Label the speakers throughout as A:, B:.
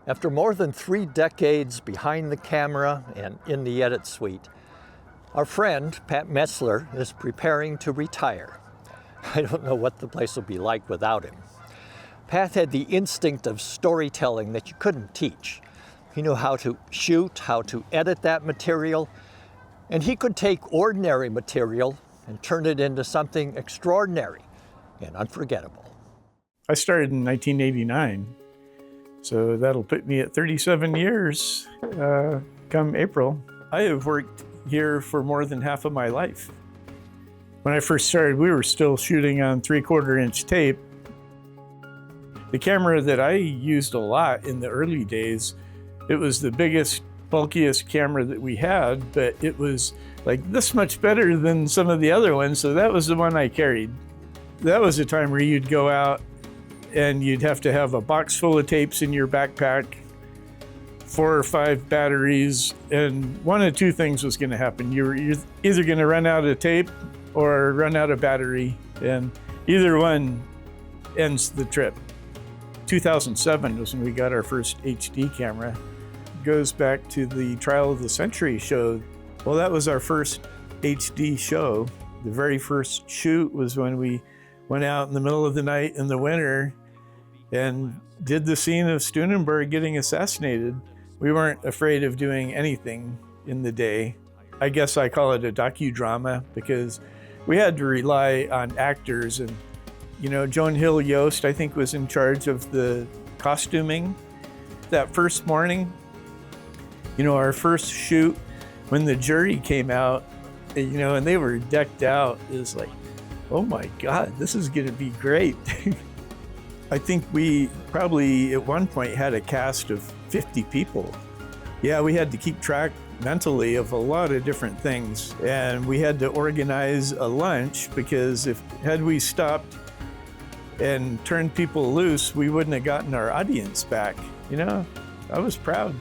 A: After more than 3 decades behind the camera and in the edit suite, our friend, Pat Metzler, is preparing to retire. I don't know what the place will be like without him. Pat had the instinct of storytelling that you couldn't teach. He knew how to shoot, how to edit that material, and he could take ordinary material and turn it into something extraordinary and unforgettable.
B: I started in 1989. So that'll put me at 37 years come April. I have worked here for more than half of my life. When I first started, we were still shooting on 3/4 inch tape. The camera that I used a lot in the early days, it was the biggest, bulkiest camera that we had, but it was like this much better than some of the other ones, so that was the one I carried. That was a time where you'd go out and you'd have to have a box full of tapes in your backpack, 4 or 5 batteries, and one of 2 things was going to happen. You're either going to run out of tape or run out of battery, and either one ends the trip. 2007 was when we got our first HD camera. It goes back to the Trial of the Century show. Well, that was our first HD show. The very first shoot was when we went out in the middle of the night in the winter and did the scene of Stunnenberg getting assassinated. We weren't afraid of doing anything in the day. I guess I call it a docu-drama because we had to rely on actors, and Joan Hill Yost, I think, was in charge of the costuming. That first morning, our first shoot, when the jury came out, and they were decked out, it was like, oh my God, this is gonna be great. I think we probably at one point had a cast of 50 people. Yeah, we had to keep track mentally of a lot of different things, and we had to organize a lunch because had we stopped and turned people loose, we wouldn't have gotten our audience back. I was proud.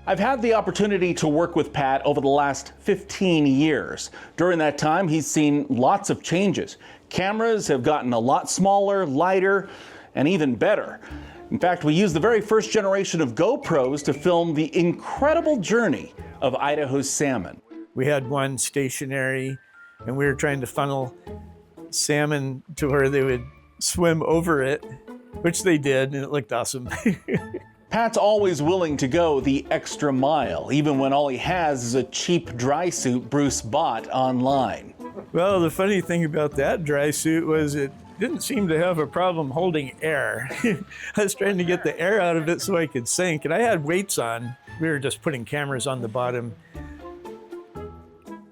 C: I've had the opportunity to work with Pat over the last 15 years. During that time, he's seen lots of changes. Cameras have gotten a lot smaller, lighter, and even better. In fact, we used the very first generation of GoPros to film the incredible journey of Idaho's salmon.
B: We had one stationary, and we were trying to funnel salmon to where they would swim over it, which they did, and it looked awesome.
C: Pat's always willing to go the extra mile, even when all he has is a cheap dry suit Bruce bought online.
B: Well, the funny thing about that dry suit was it didn't seem to have a problem holding air. I was trying to get the air out of it so I could sink, and I had weights on. We were just putting cameras on the bottom.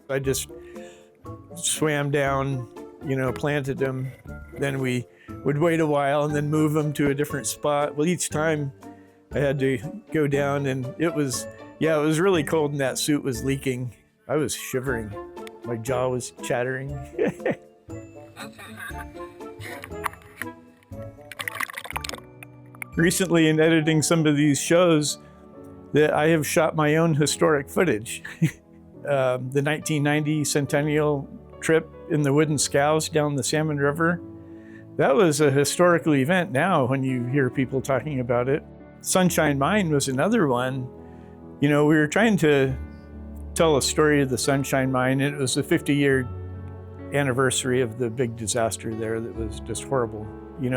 B: I just swam down, planted them. Then we would wait a while and then move them to a different spot. Well, each time I had to go down, and it was really cold, and that suit was leaking. I was shivering. My jaw was chattering. Recently, in editing some of these shows, that I have shot my own historic footage. The 1990 centennial trip in the wooden scows down the Salmon River. That was a historical event now when you hear people talking about it. Sunshine Mine was another one. We were trying to tell a story of the Sunshine Mine, and it was the 50-year anniversary of the big disaster there that was just horrible.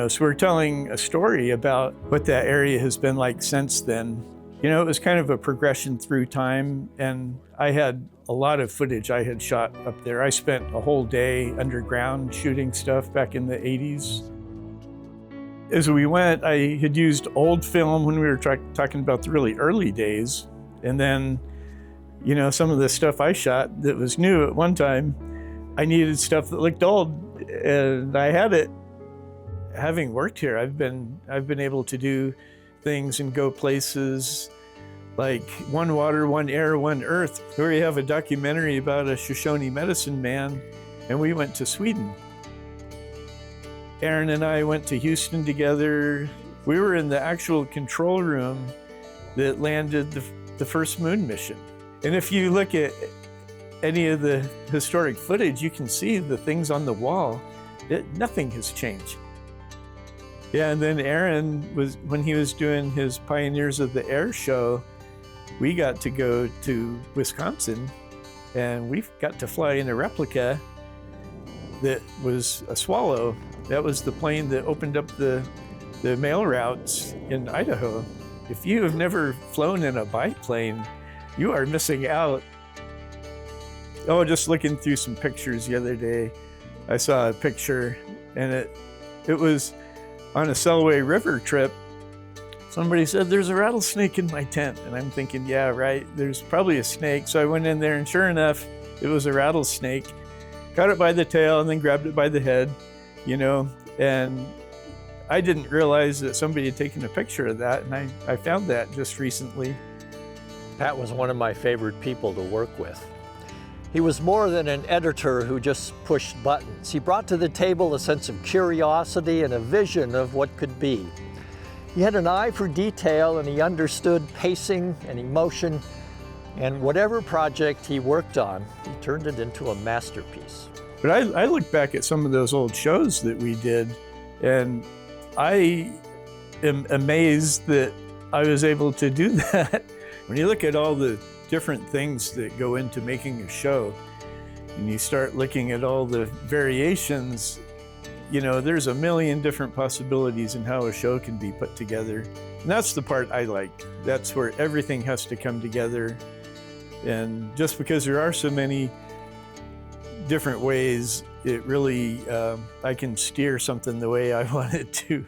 B: So we're telling a story about what that area has been like since then. It was kind of a progression through time, and I had a lot of footage I had shot up there. I spent a whole day underground shooting stuff back in the 80s. As we went, I had used old film when we were talking about the really early days. And then, some of the stuff I shot that was new at one time, I needed stuff that looked old, and I had it. Having worked here, I've been able to do things and go places like One Water, One Air, One Earth, where we have a documentary about a Shoshone medicine man, and we went to Sweden. Aaron and I went to Houston together. We were in the actual control room that landed the first moon mission. And if you look at any of the historic footage, you can see the things on the wall. Nothing has changed. Yeah, and then Aaron when he was doing his Pioneers of the Air show, we got to go to Wisconsin, and we got to fly in a replica that was a Swallow. That was the plane that opened up the mail routes in Idaho. If you have never flown in a biplane, you are missing out. Oh, just looking through some pictures the other day, I saw a picture, and it was on a Selway River trip. Somebody said, "There's a rattlesnake in my tent." And I'm thinking, yeah, right, there's probably a snake. So I went in there, and sure enough, it was a rattlesnake. Caught it by the tail and then grabbed it by the head, you know, and I didn't realize that somebody had taken a picture of that, and I found that just recently.
A: Pat was one of my favorite people to work with. He was more than an editor who just pushed buttons. He brought to the table a sense of curiosity and a vision of what could be. He had an eye for detail, and he understood pacing and emotion, and whatever project he worked on, he turned it into a masterpiece.
B: But I look back at some of those old shows that we did, and I am amazed that I was able to do that. When you look at all the different things that go into making a show, and you start looking at all the variations, you know, there's a million different possibilities in how a show can be put together. And that's the part I like. That's where everything has to come together. And just because there are so many different ways, it really, I can steer something the way I want it to.